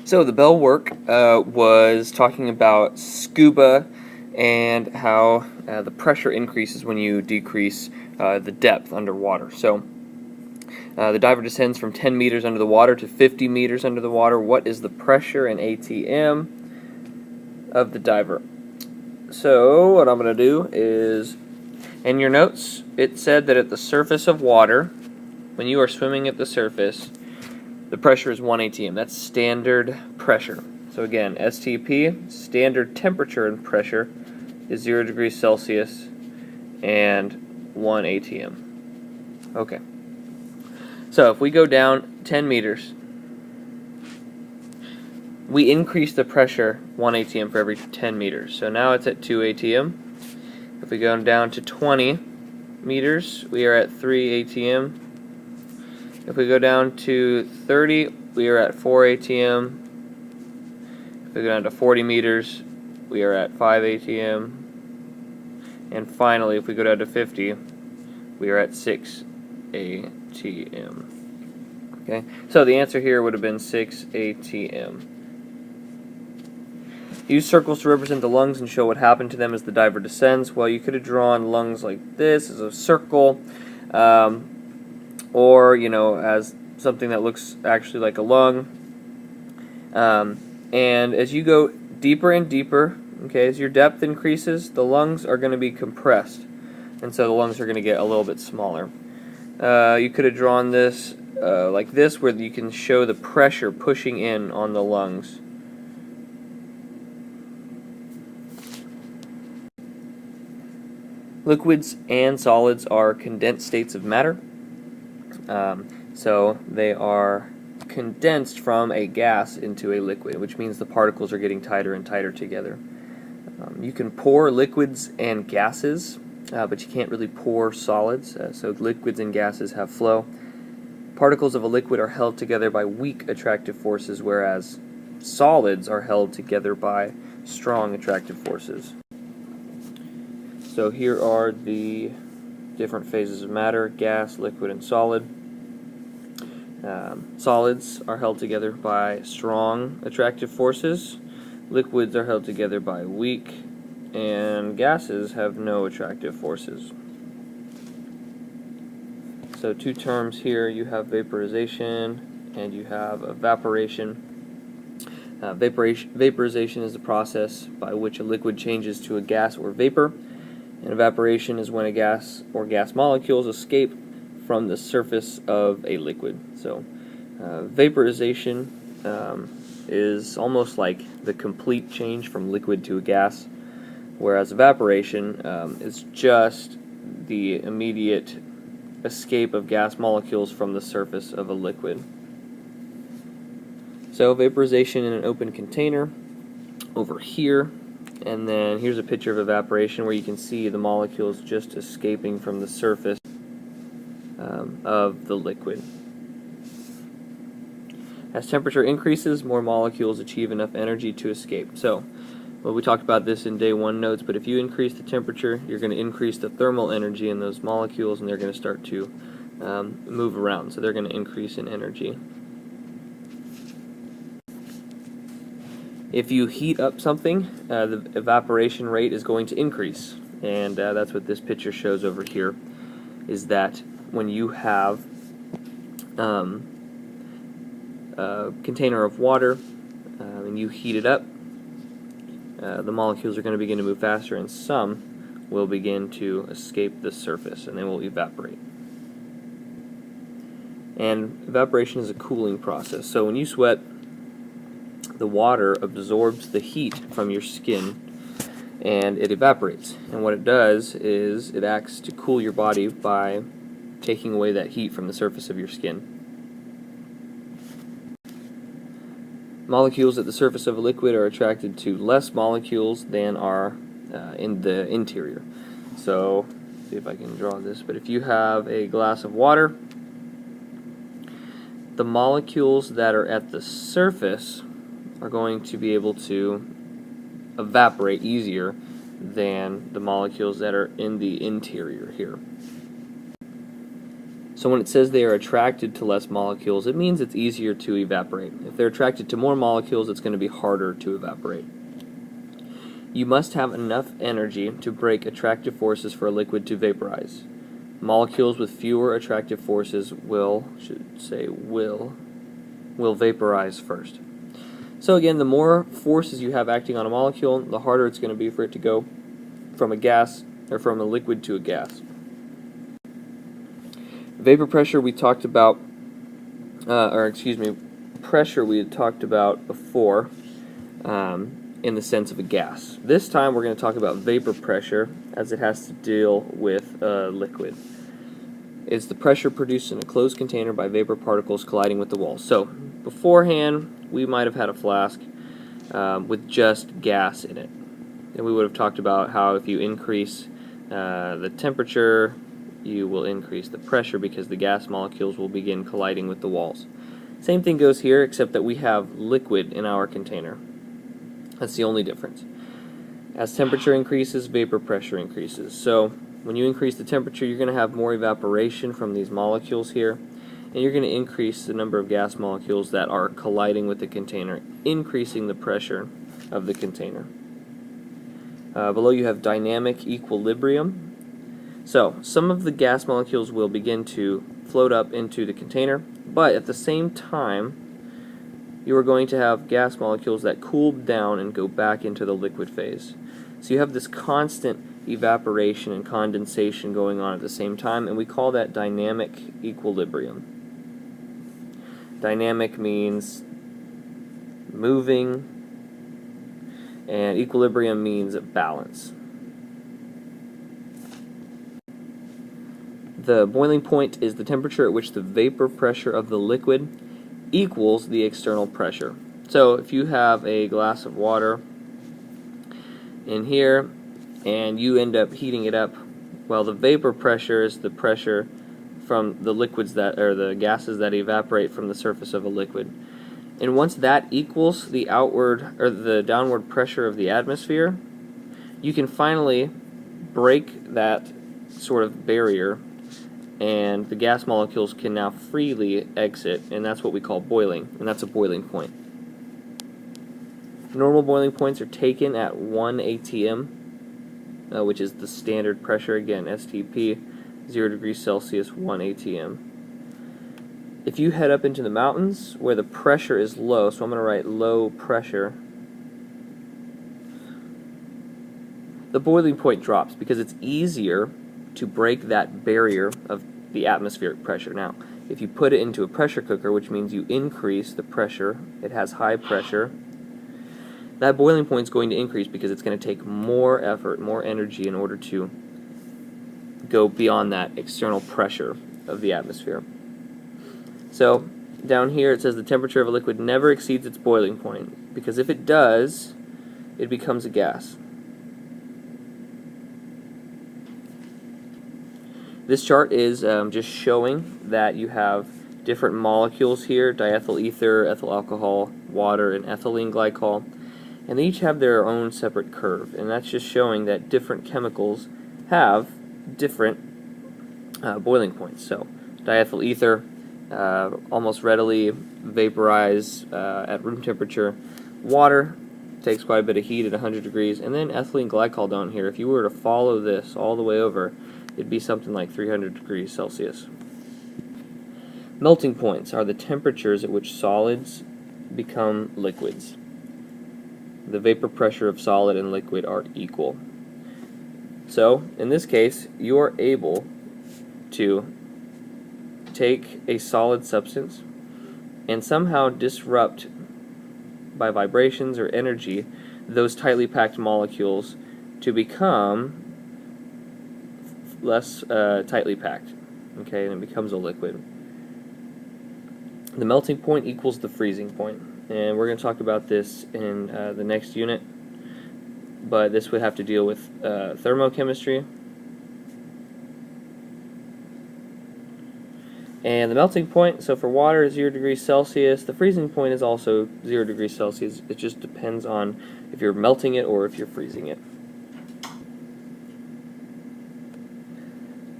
So the bell work was talking about scuba and how the pressure increases when you decrease the depth underwater. So the diver descends from 10 meters under the water to 50 meters under the water. What is the pressure in ATM of the diver? So what I'm going to do is, in your notes, it said that at the surface of water, when you are swimming at the surface, the pressure is 1 atm. That's standard pressure. So again, STP, standard temperature and pressure, is 0 degrees Celsius and 1 atm. Okay. So if we go down 10 meters, we increase the pressure 1 atm for every 10 meters. So now it's at 2 atm. If we go down to 20 meters, we are at 3 atm. If we go down to 30, we are at 4 atm. If we go down to 40 meters, we are at 5 atm. And finally, if we go down to 50, we are at 6 atm. Okay, so the answer here would have been 6 atm. Use circles to represent the lungs and show what happened to them as the diver descends. Well, you could have drawn lungs like this as a circle. Or, as something that looks actually like a lung. And as you go deeper and deeper, okay, as your depth increases, the lungs are going to be compressed. And so the lungs are going to get a little bit smaller. You could have drawn this like this, where you can show the pressure pushing in on the lungs. Liquids and solids are condensed states of matter. So they are condensed from a gas into a liquid, which means the particles are getting tighter and tighter together. You can pour liquids and gases, but you can't really pour solids, so liquids and gases have flow. Particles of a liquid are held together by weak attractive forces, whereas solids are held together by strong attractive forces. So here are the different phases of matter: gas, liquid, and solid. Solids are held together by strong attractive forces. Liquids are held together by weak, and gases have no attractive forces. So two terms here: you have vaporization and you have evaporation. Vaporization is the process by which a liquid changes to a gas or vapor, and evaporation is when a gas or gas molecules escape from the surface of a liquid. So vaporization is almost like the complete change from liquid to a gas, whereas evaporation is just the immediate escape of gas molecules from the surface of a liquid. So vaporization in an open container over here, and then here's a picture of evaporation where you can see the molecules just escaping from the surface of the liquid. As temperature increases, more molecules achieve enough energy to escape. So, well, we talked about this in day 1 notes, but if you increase the temperature, you're going to increase the thermal energy in those molecules, and they're going to start to move around. So they're going to increase in energy. If you heat up something, the evaporation rate is going to increase, and that's what this picture shows over here, is that when you have a container of water and you heat it up, the molecules are going to begin to move faster, and some will begin to escape the surface and they will evaporate. And evaporation is a cooling process. So when you sweat, the water absorbs the heat from your skin and it evaporates. And what it does is it acts to cool your body by taking away that heat from the surface of your skin. Molecules at the surface of a liquid are attracted to less molecules than are in the interior. So, see if I can draw this, but if you have a glass of water, the molecules that are at the surface are going to be able to evaporate easier than the molecules that are in the interior here. So when it says they are attracted to less molecules, it means it's easier to evaporate. If they're attracted to more molecules, it's going to be harder to evaporate. You must have enough energy to break attractive forces for a liquid to vaporize. Molecules with fewer attractive forces will vaporize first. So again, the more forces you have acting on a molecule, the harder it's going to be for it to go from a gas or from a liquid to a gas. Vapor pressure we talked about, pressure we had talked about before in the sense of a gas. This time we're going to talk about vapor pressure as it has to deal with a liquid. It's the pressure produced in a closed container by vapor particles colliding with the walls. So beforehand, we might have had a flask with just gas in it. And we would have talked about how if you increase the temperature, you will increase the pressure because the gas molecules will begin colliding with the walls. Same thing goes here, except that we have liquid in our container. That's the only difference. As temperature increases, vapor pressure increases. So when you increase the temperature, you're going to have more evaporation from these molecules here, and you're going to increase the number of gas molecules that are colliding with the container, increasing the pressure of the container. Below you have dynamic equilibrium. So some of the gas molecules will begin to float up into the container, but at the same time you are going to have gas molecules that cool down and go back into the liquid phase. So you have this constant evaporation and condensation going on at the same time, and we call that dynamic equilibrium. Dynamic means moving, and equilibrium means balance. The boiling point is the temperature at which the vapor pressure of the liquid equals the external pressure. So if you have a glass of water in here and you end up heating it up, well, the vapor pressure is the pressure from the liquids that, or the gases that evaporate from the surface of a liquid. And once that equals the outward or the downward pressure of the atmosphere, you can finally break that sort of barrier, and the gas molecules can now freely exit, and that's what we call boiling, and that's a boiling point. Normal boiling points are taken at 1 atm, which is the standard pressure, again, STP, 0 degrees Celsius, 1 atm. If you head up into the mountains where the pressure is low, so I'm going to write low pressure, the boiling point drops because it's easier to break that barrier of the atmospheric pressure. Now, if you put it into a pressure cooker, which means you increase the pressure, it has high pressure, that boiling point is going to increase because it's going to take more effort, more energy in order to go beyond that external pressure of the atmosphere. So, down here it says the temperature of a liquid never exceeds its boiling point, because if it does, it becomes a gas. This chart is just showing that you have different molecules here, diethyl ether, ethyl alcohol, water, and ethylene glycol, and they each have their own separate curve, and that's just showing that different chemicals have different boiling points. So diethyl ether almost readily vaporize at room temperature. Water takes quite a bit of heat at 100 degrees, and then ethylene glycol down here, if you were to follow this all the way over, it'd be something like 300 degrees Celsius. Melting points are the temperatures at which solids become liquids. The vapor pressure of solid and liquid are equal. So, in this case, you are able to take a solid substance and somehow disrupt, by vibrations or energy, those tightly packed molecules to become less tightly packed, okay, and it becomes a liquid. The melting point equals the freezing point, and we're going to talk about this in the next unit, but this would have to deal with thermochemistry. And the melting point, so for water, 0 degrees Celsius. The freezing point is also 0 degrees Celsius. It just depends on if you're melting it or if you're freezing it.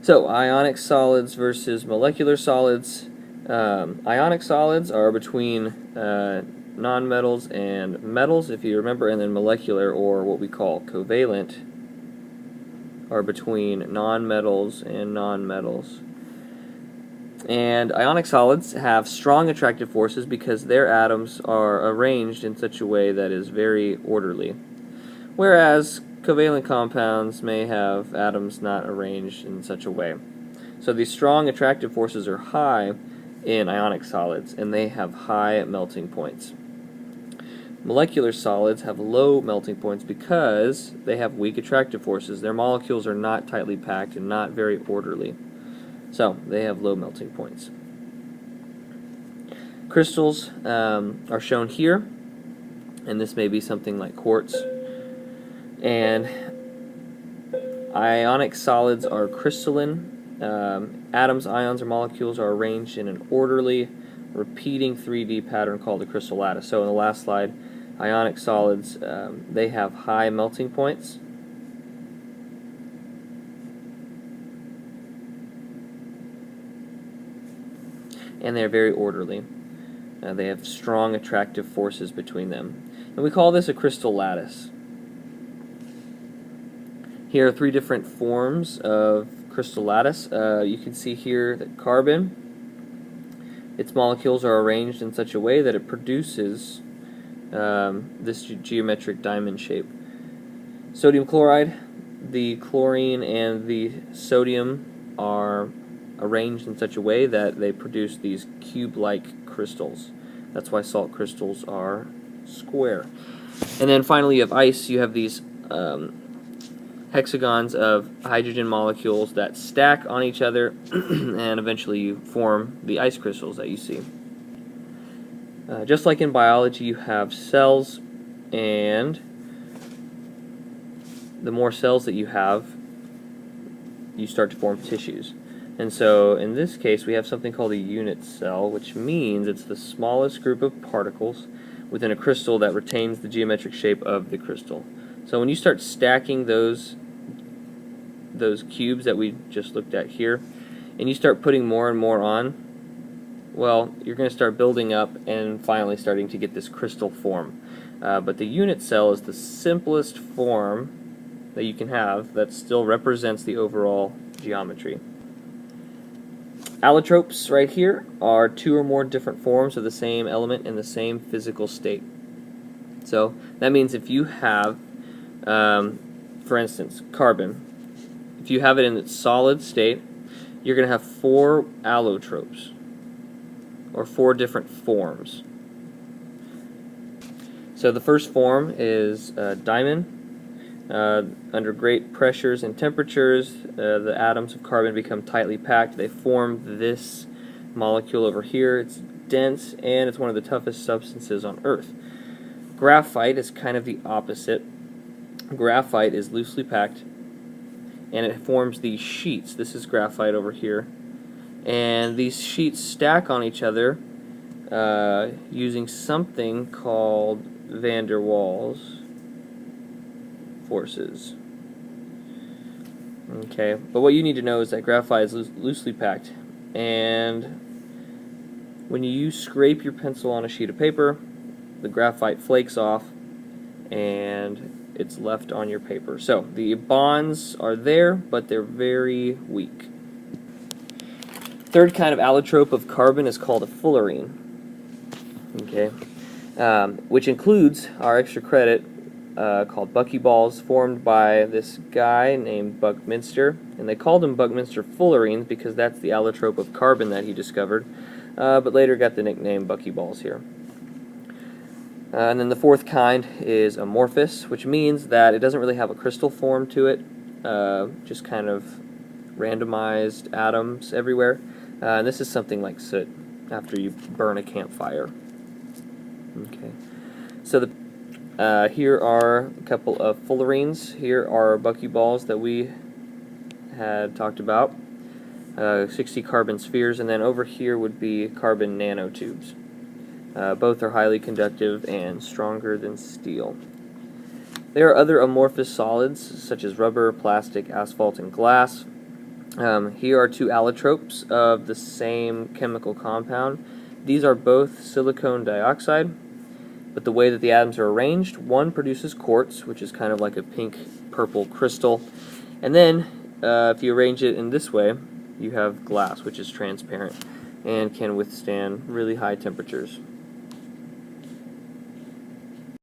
So, ionic solids versus molecular solids. Ionic solids are between nonmetals and metals, if you remember, and then molecular, or what we call covalent, are between nonmetals and nonmetals. And ionic solids have strong attractive forces because their atoms are arranged in such a way that is very orderly, whereas covalent compounds may have atoms not arranged in such a way. So these strong attractive forces are high in ionic solids, and they have high melting points. Molecular solids have low melting points because they have weak attractive forces. Their molecules are not tightly packed and not very orderly. So they have low melting points. Crystals are shown here, and this may be something like quartz. And ionic solids are crystalline. Atoms, ions, or molecules are arranged in an orderly, repeating 3D pattern called a crystal lattice. So in the last slide, ionic solids, they have high melting points. And they're very orderly. They have strong attractive forces between them. And we call this a crystal lattice. Here are three different forms of crystal lattice. You can see here that carbon, its molecules are arranged in such a way that it produces this geometric diamond shape. Sodium chloride, the chlorine and the sodium are arranged in such a way that they produce these cube-like crystals. That's why salt crystals are square. And then finally you have ice. You have these hexagons of hydrogen molecules that stack on each other and eventually you form the ice crystals that you see. Just like in biology, you have cells, and the more cells that you have, you start to form tissues. And so in this case we have something called a unit cell, which means it's the smallest group of particles within a crystal that retains the geometric shape of the crystal. So when you start stacking those cubes that we just looked at here, and you start putting more and more on, well, you're going to start building up and finally starting to get this crystal form. But the unit cell is the simplest form that you can have that still represents the overall geometry. Allotropes right here are two or more different forms of the same element in the same physical state. So that means if you have, for instance, carbon, if you have it in its solid state, you're going to have 4 allotropes, or 4 different forms. So the first form is diamond. Under great pressures and temperatures, the atoms of carbon become tightly packed. They form this molecule over here. It's dense, and it's one of the toughest substances on Earth. Graphite is kind of the opposite. Graphite is loosely packed, and it forms these sheets. This is graphite over here. And these sheets stack on each other using something called van der Waals forces. Okay, but what you need to know is that graphite is loosely packed, and when you scrape your pencil on a sheet of paper, the graphite flakes off and it's left on your paper. So the bonds are there, but they're very weak. Third kind of allotrope of carbon is called a fullerene. Okay, which includes our extra credit called buckyballs, formed by this guy named Buckminster, and they called him Buckminster fullerenes because that's the allotrope of carbon that he discovered, but later got the nickname buckyballs here. And then the fourth kind is amorphous, which means that it doesn't really have a crystal form to it, just kind of randomized atoms everywhere. And this is something like soot after you burn a campfire. Okay, so here are a couple of fullerenes. Here are buckyballs that we had talked about, 60 carbon spheres, and then over here would be carbon nanotubes. Both are highly conductive and stronger than steel. There are other amorphous solids such as rubber, plastic, asphalt, and glass. Here are two allotropes of the same chemical compound. These are both silicon dioxide, but the way that the atoms are arranged, one produces quartz, which is kind of like a pink-purple crystal, and then if you arrange it in this way, you have glass, which is transparent and can withstand really high temperatures.